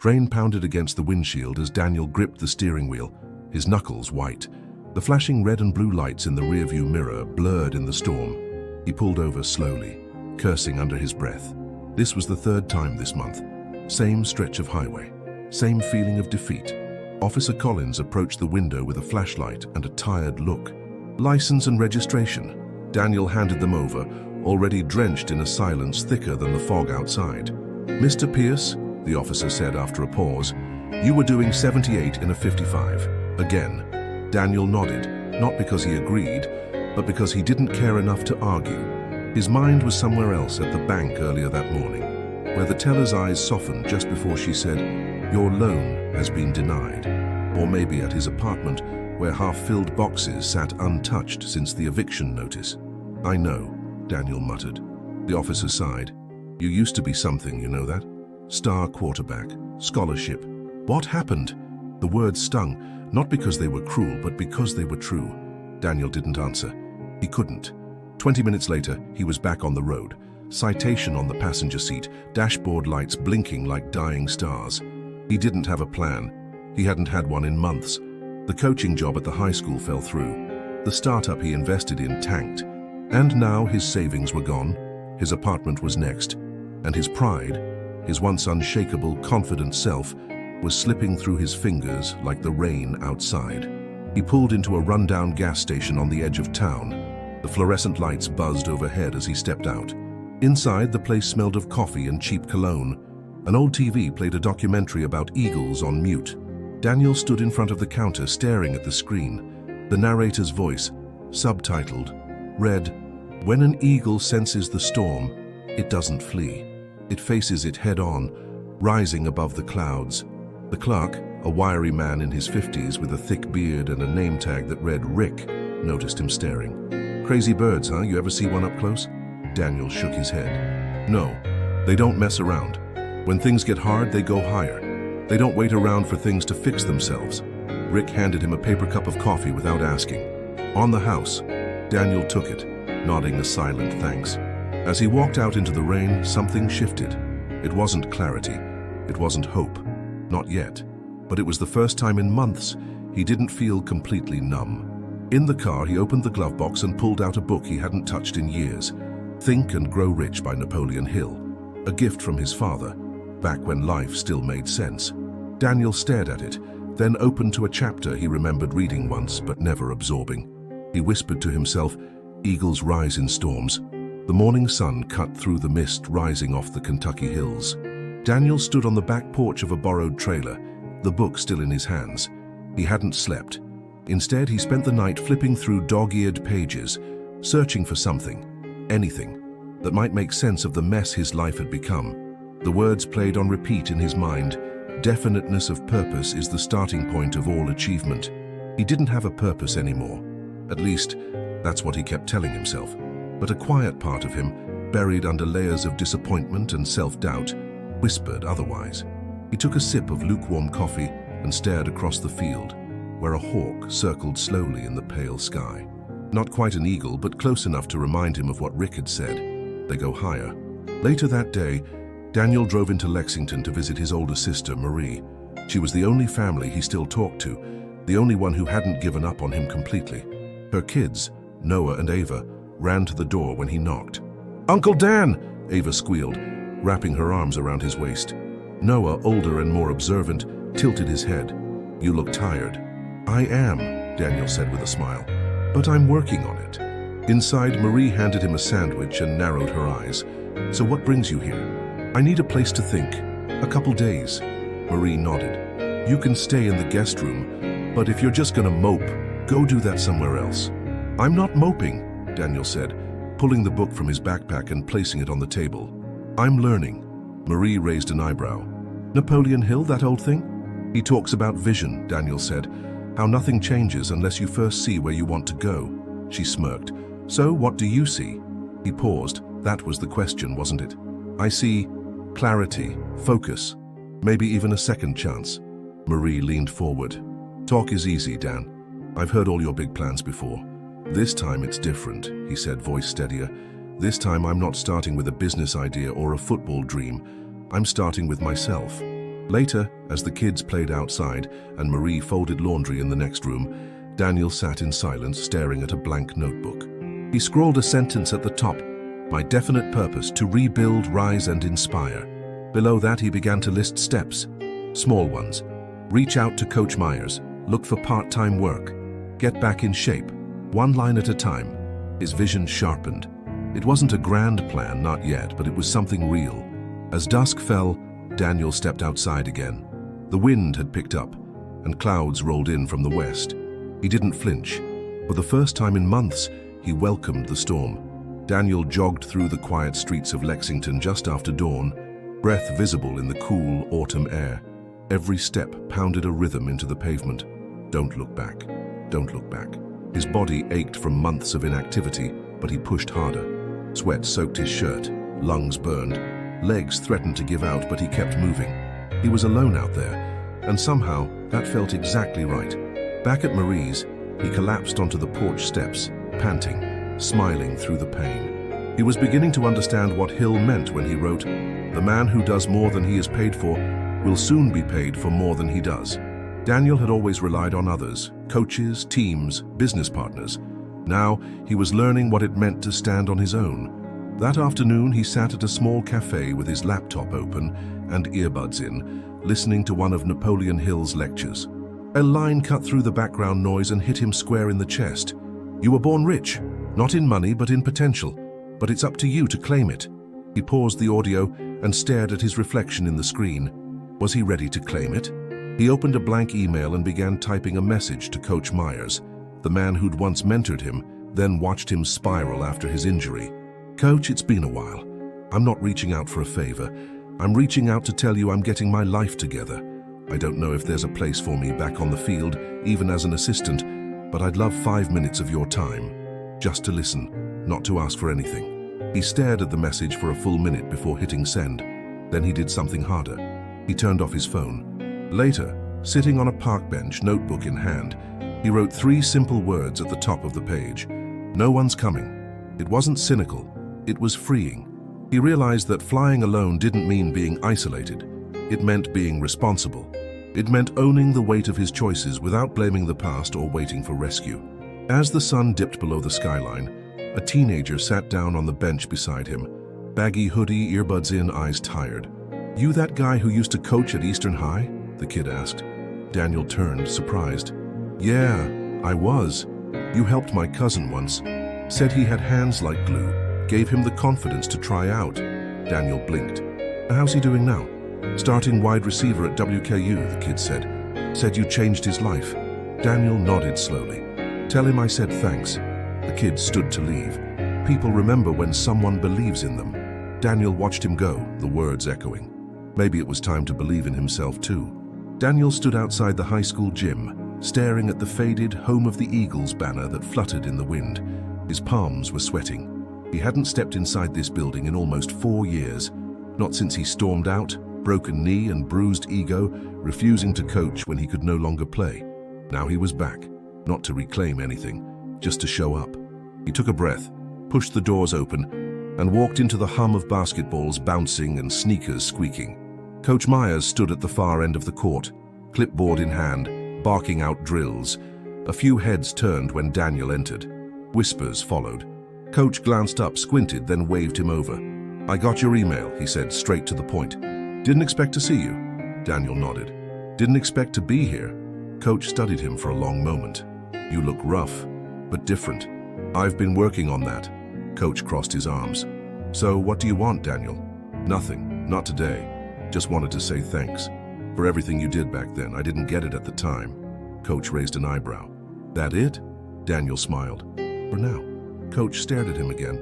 Rain pounded against the windshield as Daniel gripped the steering wheel, his knuckles white. The flashing red and blue lights in the rearview mirror blurred in the storm. He pulled over slowly, cursing under his breath. This was the third time this month. Same stretch of highway, same feeling of defeat. Officer Collins approached the window with a flashlight and a tired look. License and registration. Daniel handed them over, already drenched in a silence thicker than the fog outside. "Mr. Pierce," the officer said after a pause, "you were doing 78 in a 55. Again." Daniel nodded, not because he agreed, but because he didn't care enough to argue. His mind was somewhere else at the bank earlier that morning, where the teller's eyes softened just before she said, "Your loan has been denied." Or maybe at his apartment, where half-filled boxes sat untouched since the eviction notice. "I know," Daniel muttered. The officer sighed. "You used to be something, you know that? Star quarterback, scholarship. What happened?" The words stung, not because they were cruel, but because they were true. Daniel didn't answer. He couldn't. 20 minutes later, he was back on the road. Citation on the passenger seat, dashboard lights blinking like dying stars. He didn't have a plan. He hadn't had one in months. The coaching job at the high school fell through. The startup he invested in tanked. And now his savings were gone. His apartment was next. And his pride, his once unshakable, confident self, was slipping through his fingers like the rain outside. He pulled into a rundown gas station on the edge of town. The fluorescent lights buzzed overhead as he stepped out. Inside, the place smelled of coffee and cheap cologne. An old TV played a documentary about eagles on mute. Daniel stood in front of the counter staring at the screen. The narrator's voice, subtitled, read, "When an eagle senses the storm, it doesn't flee. It faces it head-on, rising above the clouds." The clerk, a wiry man in his 50s with a thick beard and a name tag that read Rick, noticed him staring. "Crazy birds, huh? You ever see one up close?" Daniel shook his head. "No, they don't mess around. When things get hard, they go higher. They don't wait around for things to fix themselves." Rick handed him a paper cup of coffee without asking. "On the house." Daniel took it, nodding a silent thanks. As he walked out into the rain, something shifted. It wasn't clarity. It wasn't hope. Not yet. But it was the first time in months he didn't feel completely numb. In the car, he opened the glove box and pulled out a book he hadn't touched in years. Think and Grow Rich by Napoleon Hill. A gift from his father, back when life still made sense. Daniel stared at it, then opened to a chapter he remembered reading once but never absorbing. He whispered to himself, "Eagles rise in storms." The morning sun cut through the mist rising off the Kentucky hills. Daniel stood on the back porch of a borrowed trailer, the book still in his hands. He hadn't slept. Instead, he spent the night flipping through dog-eared pages, searching for something, anything, that might make sense of the mess his life had become. The words played on repeat in his mind. Definiteness of purpose is the starting point of all achievement. He didn't have a purpose anymore. At least, that's what he kept telling himself. But a quiet part of him, buried under layers of disappointment and self-doubt, whispered otherwise. He took a sip of lukewarm coffee and stared across the field, where a hawk circled slowly in the pale sky. Not quite an eagle, but close enough to remind him of what Rick had said. They go higher. Later that day, Daniel drove into Lexington to visit his older sister, Marie. She was the only family he still talked to, the only one who hadn't given up on him completely. Her kids, Noah and Ava, ran to the door when he knocked. "Uncle Dan!" Ava squealed, wrapping her arms around his waist. Noah, older and more observant, tilted his head. "You look tired." "I am," Daniel said with a smile. "But I'm working on it." Inside, Marie handed him a sandwich and narrowed her eyes. "So what brings you here?" "I need a place to think. A couple days." Marie nodded. "You can stay in the guest room, but if you're just gonna mope, go do that somewhere else." "I'm not moping," Daniel said, pulling the book from his backpack and placing it on the table. "I'm learning." Marie raised an eyebrow. "Napoleon Hill, that old thing?" "He talks about vision," Daniel said. "How nothing changes unless you first see where you want to go." She smirked. "So what do you see?" He paused. That was the question, wasn't it? "I see clarity, focus, maybe even a second chance." Marie leaned forward. "Talk is easy, Dan. I've heard all your big plans before. This time it's different," he said, voice steadier. "This time I'm not starting with a business idea or a football dream. I'm starting with myself." Later, as the kids played outside and Marie folded laundry in the next room, Daniel sat in silence, staring at a blank notebook. He scrawled a sentence at the top: "My definite purpose, to rebuild, rise, and inspire." Below that, he began to list steps. Small ones. Reach out to Coach Myers. Look for part-time work. Get back in shape. One line at a time. His vision sharpened. It wasn't a grand plan, not yet, but it was something real. As dusk fell, Daniel stepped outside again. The wind had picked up, and clouds rolled in from the west. He didn't flinch. For the first time in months, he welcomed the storm. Daniel jogged through the quiet streets of Lexington just after dawn, breath visible in the cool autumn air. Every step pounded a rhythm into the pavement. Don't look back. Don't look back. His body ached from months of inactivity, but he pushed harder. Sweat soaked his shirt, lungs burned, legs threatened to give out, but he kept moving. He was alone out there, and somehow that felt exactly right. Back at Marie's, he collapsed onto the porch steps, panting, smiling through the pain. He was beginning to understand what Hill meant when he wrote, "The man who does more than he is paid for will soon be paid for more than he does." Daniel had always relied on others, coaches, teams, business partners. Now he was learning what it meant to stand on his own. That afternoon, he sat at a small cafe with his laptop open and earbuds in, listening to one of Napoleon Hill's lectures. A line cut through the background noise and hit him square in the chest. "You were born rich, not in money but in potential, but it's up to you to claim it." He paused the audio and stared at his reflection in the screen. Was he ready to claim it? He opened a blank email and began typing a message to Coach Myers, the man who'd once mentored him, then watched him spiral after his injury. "Coach, it's been a while. I'm not reaching out for a favor. I'm reaching out to tell you I'm getting my life together. I don't know if there's a place for me back on the field, even as an assistant, but I'd love 5 minutes of your time. Just to listen, not to ask for anything." He stared at the message for a full minute before hitting send. Then he did something harder. He turned off his phone. Later, sitting on a park bench, notebook in hand, he wrote 3 simple words at the top of the page. "No one's coming." It wasn't cynical. It was freeing. He realized that flying alone didn't mean being isolated. It meant being responsible. It meant owning the weight of his choices without blaming the past or waiting for rescue. As the sun dipped below the skyline, a teenager sat down on the bench beside him. Baggy hoodie, earbuds in, eyes tired. "You that guy who used to coach at Eastern High?" the kid asked. Daniel turned, surprised. "Yeah, I was. You helped my cousin once. Said he had hands like glue. Gave him the confidence to try out." Daniel blinked. "How's he doing now?" "Starting wide receiver at WKU, the kid said. Said you changed his life." Daniel nodded slowly. "Tell him I said thanks." The kid stood to leave. People remember when someone believes in them. Daniel watched him go, the words echoing. Maybe it was time to believe in himself too. Daniel stood outside the high school gym, staring at the faded Home of the Eagles banner that fluttered in the wind. His palms were sweating. He hadn't stepped inside this building in almost 4 years, not since he stormed out, broken knee and bruised ego, refusing to coach when he could no longer play. Now he was back, not to reclaim anything, just to show up. He took a breath, pushed the doors open, and walked into the hum of basketballs bouncing and sneakers squeaking. Coach Myers stood at the far end of the court, clipboard in hand, barking out drills. A few heads turned when Daniel entered. Whispers followed. Coach glanced up, squinted, then waved him over. "I got your email," he said, straight to the point. "Didn't expect to see you." Daniel nodded. "Didn't expect to be here." Coach studied him for a long moment. "You look rough, but different." "I've been working on that." Coach crossed his arms. "So what do you want, Daniel?" "Nothing, not today. Just wanted to say thanks for everything you did back then. I didn't get it at the time." Coach raised an eyebrow. "That it?" Daniel smiled. "For now." Coach stared at him again.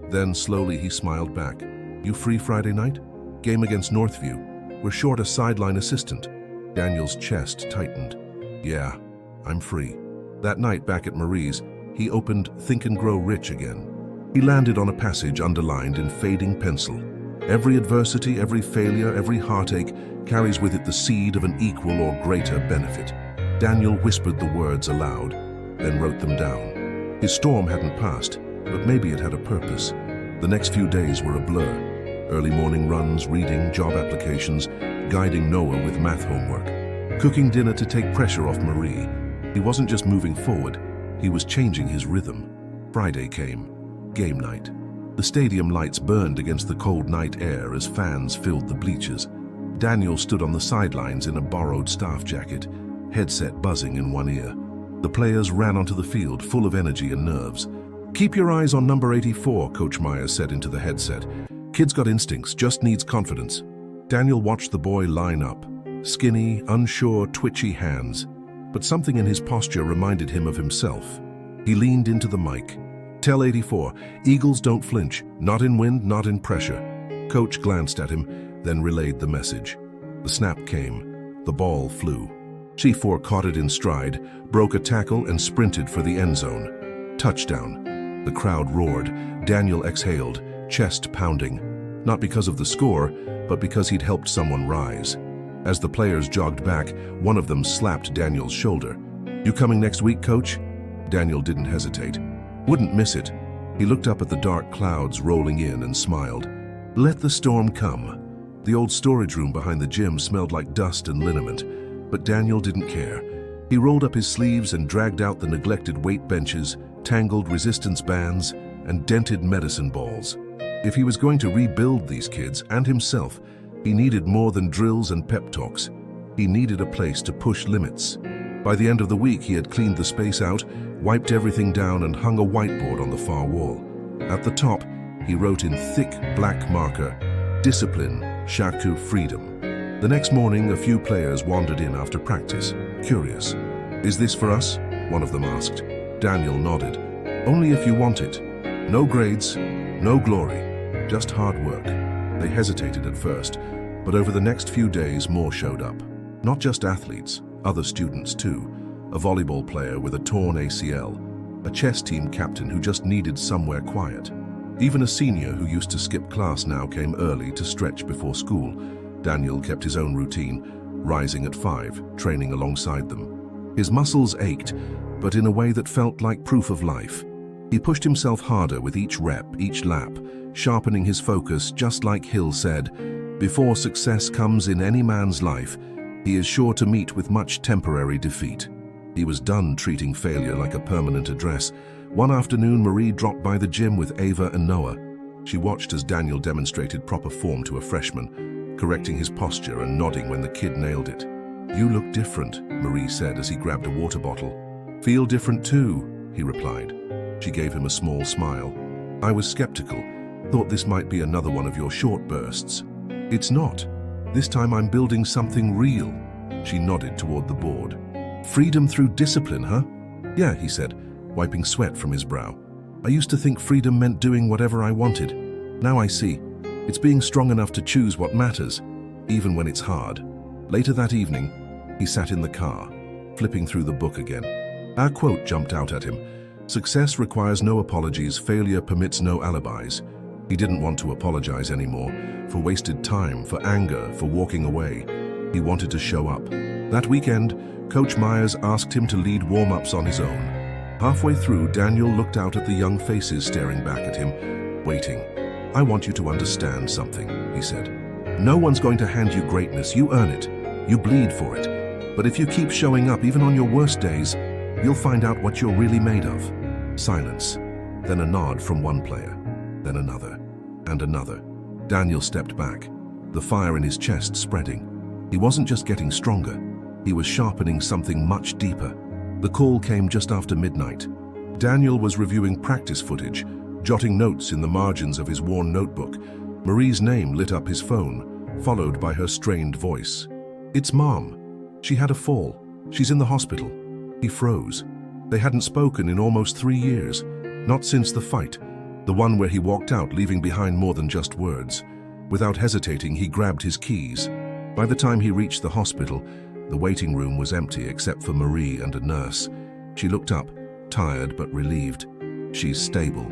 Then slowly he smiled back. "You free Friday night? Game against Northview. We're short a sideline assistant." Daniel's chest tightened. "Yeah, I'm free." That night back at Marie's, he opened Think and Grow Rich again. He landed on a passage underlined in fading pencil. Every adversity, every failure, every heartache carries with it the seed of an equal or greater benefit. Daniel whispered the words aloud, then wrote them down. His storm hadn't passed, but maybe it had a purpose. The next few days were a blur. Early morning runs, reading, job applications, guiding Noah with math homework, cooking dinner to take pressure off Marie. He wasn't just moving forward, he was changing his rhythm. Friday came. Game night. The stadium lights burned against the cold night air as fans filled the bleachers. Daniel stood on the sidelines in a borrowed staff jacket, headset buzzing in one ear. The players ran onto the field full of energy and nerves. "Keep your eyes on number 84, Coach Myers said into the headset. "Kid's got instincts, just needs confidence." Daniel watched the boy line up. Skinny, unsure, twitchy hands. But something in his posture reminded him of himself. He leaned into the mic. "Tell 84, Eagles don't flinch, not in wind, not in pressure." Coach glanced at him, then relayed the message. The snap came. The ball flew. C4 caught it in stride, broke a tackle and sprinted for the end zone. Touchdown. The crowd roared. Daniel exhaled, chest pounding. Not because of the score, but because he'd helped someone rise. As the players jogged back, one of them slapped Daniel's shoulder. "You coming next week, Coach?" Daniel didn't hesitate. Wouldn't miss it. He looked up at the dark clouds rolling in and smiled. Let the storm come. The old storage room behind the gym smelled like dust and liniment, but Daniel didn't care. He rolled up his sleeves and dragged out the neglected weight benches, tangled resistance bands, and dented medicine balls. If he was going to rebuild these kids and himself, he needed more than drills and pep talks. He needed a place to push limits. By the end of the week, he had cleaned the space out, wiped everything down, and hung a whiteboard on the far wall. At the top, he wrote in thick black marker, "Discipline, Shaku freedom." The next morning, a few players wandered in after practice, curious. "Is this for us?" one of them asked. Daniel nodded. "Only if you want it. No grades, no glory, just hard work." They hesitated at first, but over the next few days more showed up. Not just athletes, other students too. A volleyball player with a torn ACL, a chess team captain who just needed somewhere quiet. Even a senior who used to skip class now came early to stretch before school. Daniel kept his own routine, rising at 5, training alongside them. His muscles ached, but in a way that felt like proof of life. He pushed himself harder with each rep, each lap, sharpening his focus just like Hill said, "Before success comes in any man's life, he is sure to meet with much temporary defeat." He was done treating failure like a permanent address. One afternoon, Marie dropped by the gym with Ava and Noah. She watched as Daniel demonstrated proper form to a freshman, correcting his posture and nodding when the kid nailed it. "You look different," Marie said as he grabbed a water bottle. "Feel different too," he replied. She gave him a small smile. "I was skeptical, thought this might be another one of your short bursts." "It's not. This time I'm building something real." She nodded toward the board. "Freedom through discipline, huh?" "Yeah," he said, wiping sweat from his brow. "I used to think freedom meant doing whatever I wanted. Now I see. It's being strong enough to choose what matters, even when it's hard." Later that evening, he sat in the car, flipping through the book again. Our quote jumped out at him. "Success requires no apologies, failure permits no alibis." He didn't want to apologize anymore, for wasted time, for anger, for walking away. He wanted to show up. That weekend, Coach Myers asked him to lead warm-ups on his own. Halfway through, Daniel looked out at the young faces staring back at him, waiting. "I want you to understand something," he said. "No one's going to hand you greatness. You earn it. You bleed for it. But if you keep showing up even on your worst days, you'll find out what you're really made of." Silence. Then a nod from one player. Then another. And another. Daniel stepped back, the fire in his chest spreading. He wasn't just getting stronger. He was sharpening something much deeper. The call came just after midnight. Daniel was reviewing practice footage, jotting notes in the margins of his worn notebook. Marie's name lit up his phone, followed by her strained voice. "It's Mom. She had a fall. She's in the hospital." He froze. They hadn't spoken in almost 3 years, not since the fight, the one where he walked out leaving behind more than just words. Without hesitating, he grabbed his keys. By the time he reached the hospital, the waiting room was empty except for Marie and a nurse. She looked up, tired but relieved. "She's stable.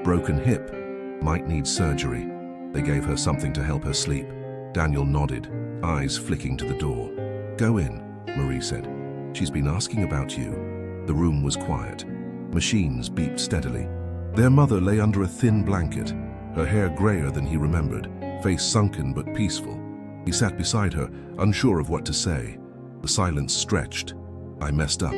Broken hip. Might need surgery." They gave her something to help her sleep. Daniel nodded, eyes flicking to the door. "Go in," Marie said. "She's been asking about you." The room was quiet. Machines beeped steadily. Their mother lay under a thin blanket, her hair grayer than he remembered, face sunken but peaceful. He sat beside her, unsure of what to say. The silence stretched. "I messed up,"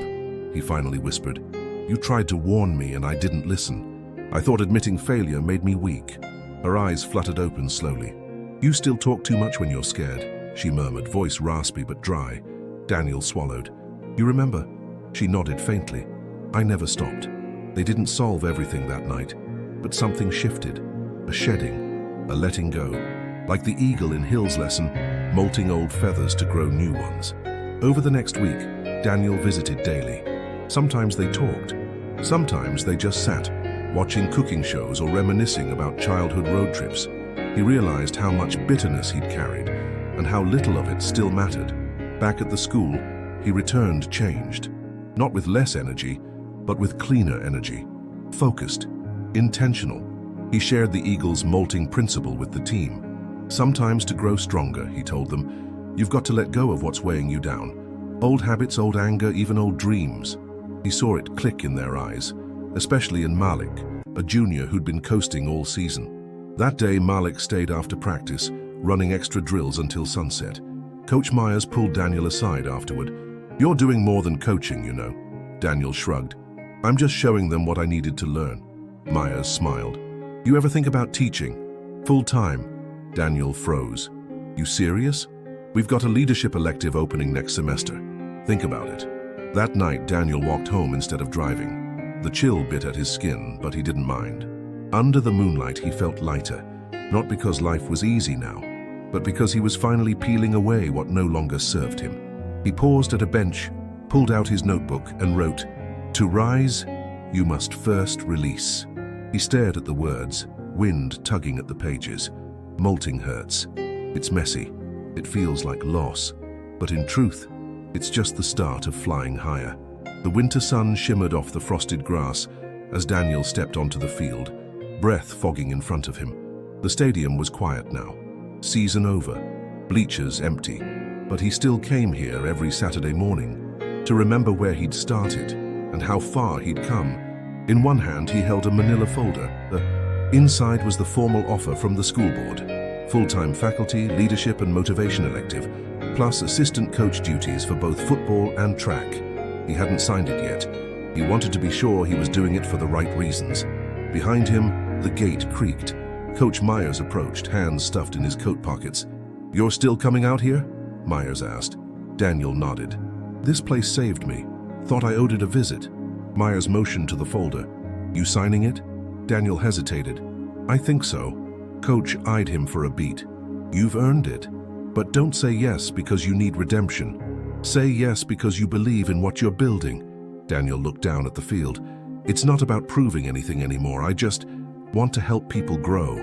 he finally whispered. "You tried to warn me and I didn't listen. I thought admitting failure made me weak." Her eyes fluttered open slowly. "You still talk too much when you're scared," she murmured, voice raspy but dry. Daniel swallowed. "You remember?" She nodded faintly. "I never stopped." They didn't solve everything that night, but something shifted. A shedding, a letting go. Like the eagle in Hill's lesson, molting old feathers to grow new ones. Over the next week, Daniel visited daily. Sometimes they talked. Sometimes they just sat, watching cooking shows or reminiscing about childhood road trips. He realized how much bitterness he'd carried, and how little of it still mattered. Back at the school, he returned changed. Not with less energy, but with cleaner energy. Focused, intentional. He shared the Eagles' molting principle with the team. "Sometimes to grow stronger," he told them, "you've got to let go of what's weighing you down. Old habits, old anger, even old dreams." He saw it click in their eyes, especially in Malik, a junior who'd been coasting all season. That day, Malik stayed after practice, running extra drills until sunset. Coach Myers pulled Daniel aside afterward. "You're doing more than coaching, you know." Daniel shrugged. "I'm just showing them what I needed to learn." Myers smiled. "You ever think about teaching? Full-time?" Daniel froze. "You serious? We've got a leadership elective opening next semester. Think about it." That night, Daniel walked home instead of driving. The chill bit at his skin, but he didn't mind. Under the moonlight, he felt lighter, not because life was easy now, but because he was finally peeling away what no longer served him. He paused at a bench, pulled out his notebook, and wrote, "To rise, you must first release." He stared at the words, wind tugging at the pages. Molting hurts. It's messy. It feels like loss. But in truth, it's just the start of flying higher. The winter sun shimmered off the frosted grass as Daniel stepped onto the field, breath fogging in front of him. The stadium was quiet now. Season over. Bleachers empty. But he still came here every Saturday morning to remember where he'd started and how far he'd come. In one hand, he held a manila folder. Inside was the formal offer from the school board. Full-time faculty, leadership and motivation elective, plus assistant coach duties for both football and track. He hadn't signed it yet. He wanted to be sure he was doing it for the right reasons. Behind him, the gate creaked. Coach Myers approached, hands stuffed in his coat pockets. "You're still coming out here?" Myers asked. Daniel nodded. "This place saved me. Thought I owed it a visit." Myers motioned to the folder. "You signing it?" Daniel hesitated. "I think so." Coach eyed him for a beat. "You've earned it. But don't say yes because you need redemption. Say yes because you believe in what you're building." Daniel looked down at the field. "It's not about proving anything anymore. I just want to help people grow.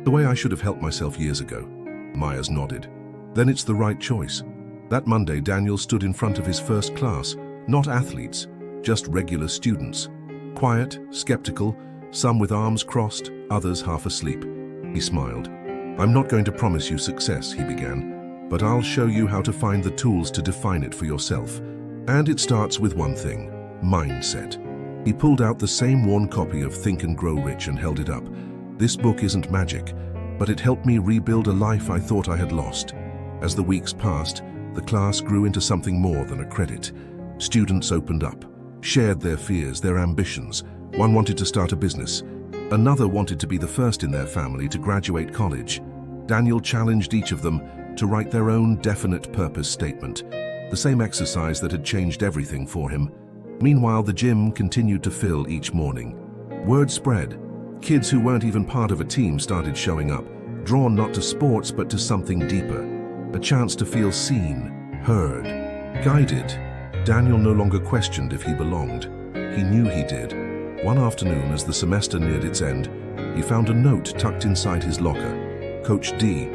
The way I should have helped myself years ago." Myers nodded. "Then it's the right choice." That Monday, Daniel stood in front of his first class. Not athletes, just regular students. Quiet, skeptical, some with arms crossed, others half asleep. He smiled. "I'm not going to promise you success," he began, "but I'll show you how to find the tools to define it for yourself. And it starts with one thing: mindset." He pulled out the same worn copy of Think and Grow Rich and held it up. "This book isn't magic, but it helped me rebuild a life I thought I had lost." As the weeks passed, the class grew into something more than a credit. Students opened up, shared their fears, their ambitions. One wanted to start a business. Another wanted to be the first in their family to graduate college. Daniel challenged each of them to write their own definite purpose statement, the same exercise that had changed everything for him. Meanwhile, the gym continued to fill each morning. Word spread. Kids who weren't even part of a team started showing up, drawn not to sports but to something deeper. A chance to feel seen, heard, guided. Daniel no longer questioned if he belonged. He knew he did. One afternoon, as the semester neared its end, he found a note tucked inside his locker. "Coach D,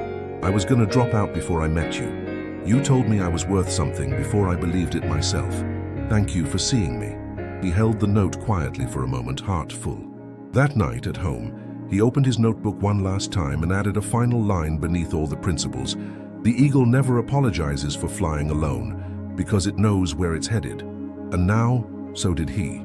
I was going to drop out before I met you. You told me I was worth something before I believed it myself. Thank you for seeing me." He held the note quietly for a moment, heart full. That night at home, he opened his notebook one last time and added a final line beneath all the principles. "The eagle never apologizes for flying alone, because it knows where it's headed." And now, so did he.